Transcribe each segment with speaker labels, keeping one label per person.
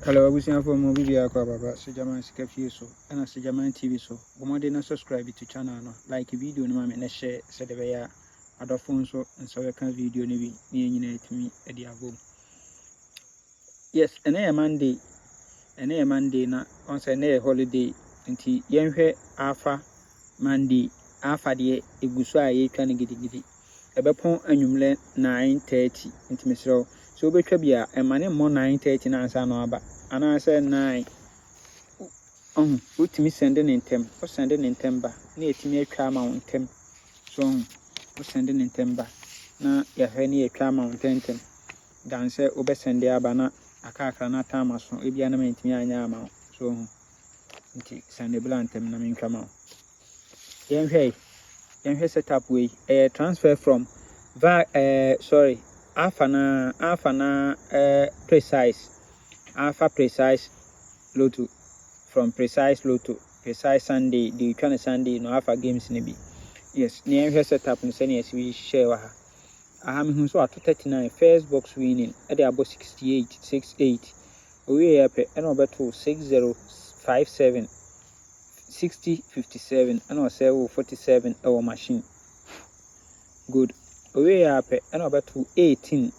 Speaker 1: Hello, abusia for mo bibia kwa baba Sejaman Sikafi so and Sejaman TV so. Bomode na subscribe to channel no. Like video no ma na share so de beya adofo so nso we kan video no bi na nyina etimi e dia go. Yes, ene Monday na on say na holiday nti yenhwe afa Monday afa de eguso a ye twa ne gidigidi. Ebepon anwumle 9:30 nti mesro so obetwa bia emane mo 9:30 na ansa no aba. And I said 9. What me sending in tem, or sending in temper, near to me a car mountain. So, sending in temper. Now, your henny a car mountain. Dance over send the abana, a car cannot time or so, if you animate me and yama. So, send the blantem, I mean, come out. Young hey, set up way a transfer from Afana precise. Alpha precise lotto from precise lotto precise Sunday the kind Sunday no alpha games ni bi. Yes, near here set up no say as we share wa ha. Aha me hu so ato 39 first box winning e dey abo 68 owe ya pe e no beto 6057 6057 and o say 47 our machine. Good. Owe ya pe e no beto 18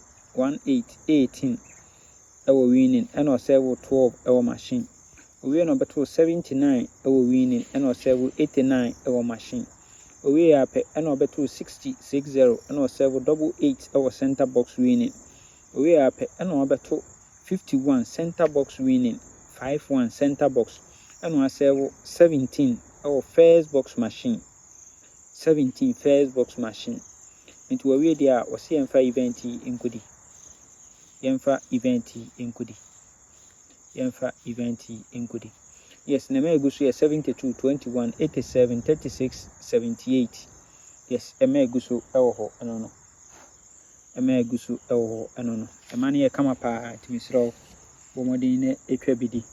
Speaker 1: our winning and or serve 12 our machine. We are number 279 our winning and or serve 89 our machine. We are and number 260 and or serve 88 our center box winning. We are and number 251 center box winning 51 center box and or serve 17 our first box machine. 17 first box machine. Into a way there was CM5 event in goodie. Yemfa event in goodie. Yes, na me gusu 72 21 87 36 78. Yes, eme gusu ewo ho eno no. Emane ye kama pa timisro bomodin na etwa bidi.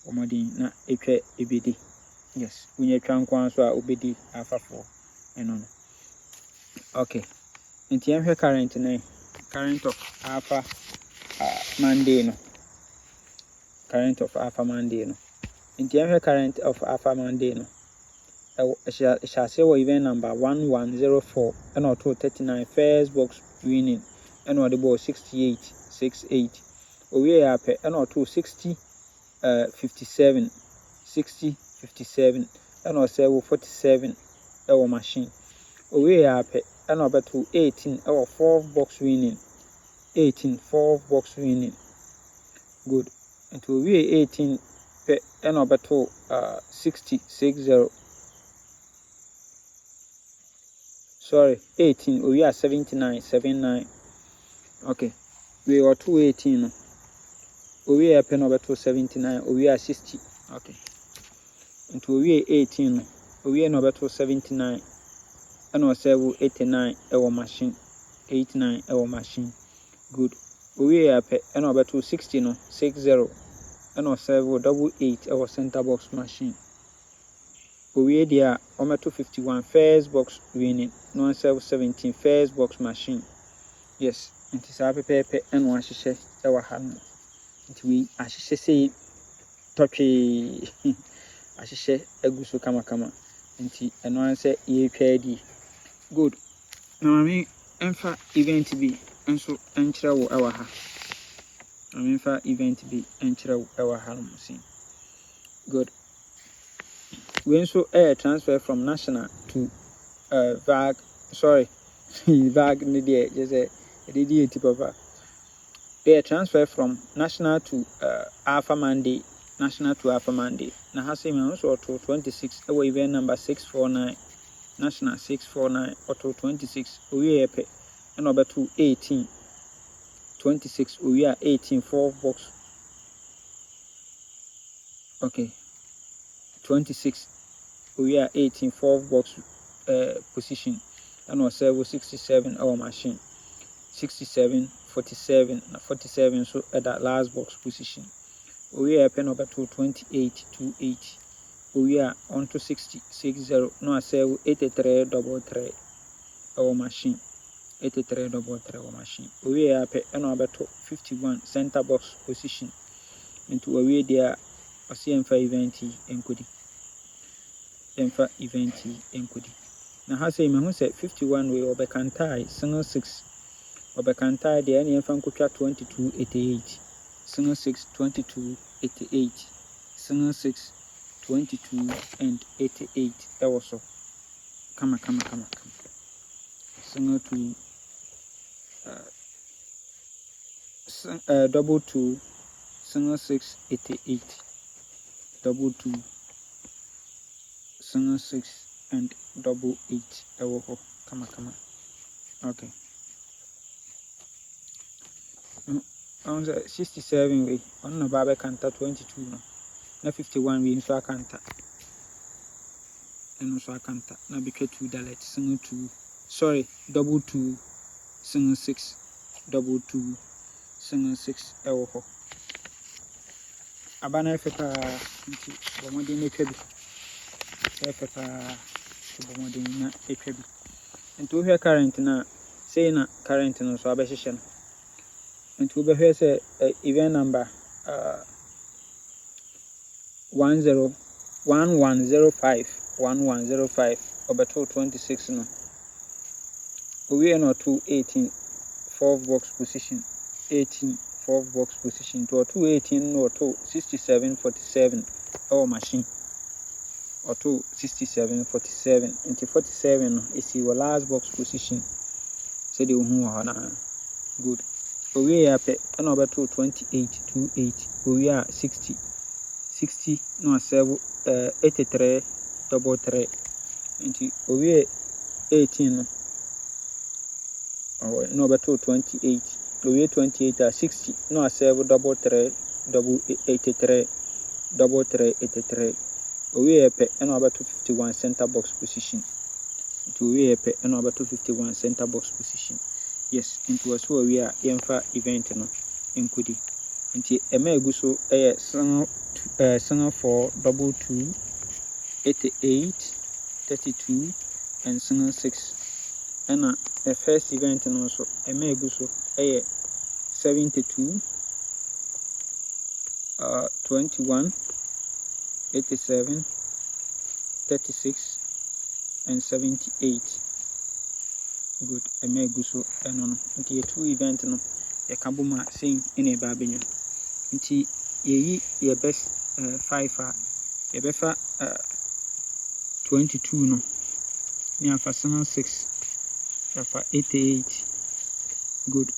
Speaker 1: Bomodin na etwa ebidi. Yes, unye twa nkwan so a obedi afafo eno no. Okay. Nti yemhwe current of alpha Monday no. Current of alpha Monday no. In the current of alpha Monday no. Shall say event number 1104 and or 239 first box winning and or the ball 68. We are and or 260 57 and or 47 our machine. We are and or 218 our 4 box winning. 18 4 box winning. Good. And to we 18 and over to 60. Sorry, 18 we are 79. Okay. We are 218. We are pen over to 79 we are 60. Okay. And to we 18 we are over to 79 and also 89 our machine. 89 our machine. Good. We are and over to 60 no 60 and or 788 our center box machine. We are over to 51 first box winning no 17 first box machine. Yes, it is a pepe and one she our hand. It we as she say touchy as she say egusu kama nti and one say ye pedi. Good. Now me enfa event be enso enkyerɛ wo ɛwɔ ha. Amemfa event bi enkyerɛ wo ɛwɔ ha no musin. Good. We also transfer from national to VAG. Sorry. VAG ni dey just a DD papa. We transfer from national to Alpha Monday. National to Alpha Monday. Na ha say me also to 26 ɛwɔ event number 649. National 649 auto 26 we are and number 18 26 we are 18 4 box. Okay, 26 we are 18 4 box position and also 67 our machine 67 47 so at that last box position we are pen number 28 28 we are on to 60 no I say 83 our machine 83 our machine we are and number 51 center box position Into wawie dia ɔse yɛmfa event enkodi. Yɛmfa event enkodi. Na ha sɛ mehu sɛ 51 wei ɔbɛkantae single 6 ɔbɛkantae deɛ ɛne yɛmfa nkotwa 2288 single 6 2288 single 6 22 and 88 ɛwɔ so kama single 2 double 2 single 6 88 double 2 single 6 and double 8 ɛwɔ hɔ kama. Okay. On the 67 way on the barber canta 22 no. Na 51 we nso akanta. And also akanta. Na bika 2 dalet single 2. Sorry, double 2 single 6 double 2 single 6 ɛwɔ hɔ. Abana efepa nti bomode na etwa bi. Efepa bomode na etwa bi. Nti wo hwɛ current na say na current no so abɛhyehyɛ no. Nti wo bɛhwɛ sɛ event number 1105 obeto 26 no. We are not 18 4th box position 18 4th box position to 218 no to 6747 our machine or to 6747 into 47 is your last box position say the na good. We are and over to 2828 we are 60 no 7 83 double 3 into we 18 no over to 28 we 28 are 60 no 7 double 3 double 83 double 3 83 we are and over to 51 center box position to we are and over to 51 center box position. Yes, into a so we are yemfa event no enkodi. Nti ema eguso single 4 double 2 88 32 and single 6. And the first event no so ema eguso 72 21 87 36 and 78. Good. Ema eguso no nti two event no ye kabuma saying in a babenyo nti ye best 5 ye befa 22 no ni afa 6 afa 88. Good.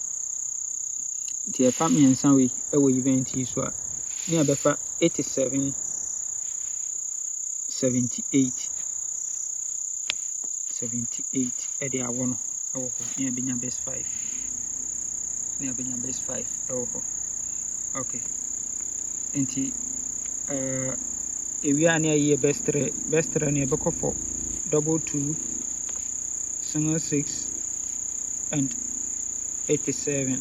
Speaker 1: Nti afa miensa we ewo event yi so a ni abefa 87 78 edi awono oh ni abenya best 5 oh. Okay. Nti we are near best 3 ni ebeko for double 2 single 6 and 87.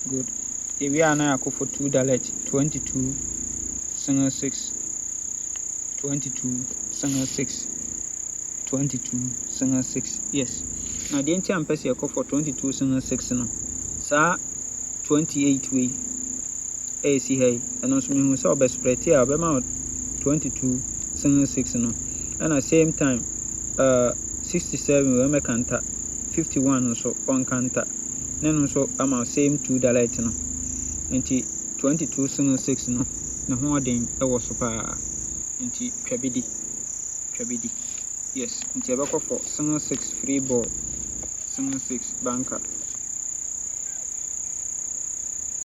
Speaker 1: Good. We are now for 2 dalet 22 single 6 22 single 6 22 single 6. Yes. Now the entire person you call for 22 single 6 no. Sa 28 way. AC hey. And also me so be spread here about 22 single 6 no. And at the same time 67 we make kanta 51 so on kanta. Then also am same 2 dalet no. Nti 22 single 6 no. Na ho den e wo so pa. Nti twabidi. Yes, nti abako for single 6 free ball single 6 banker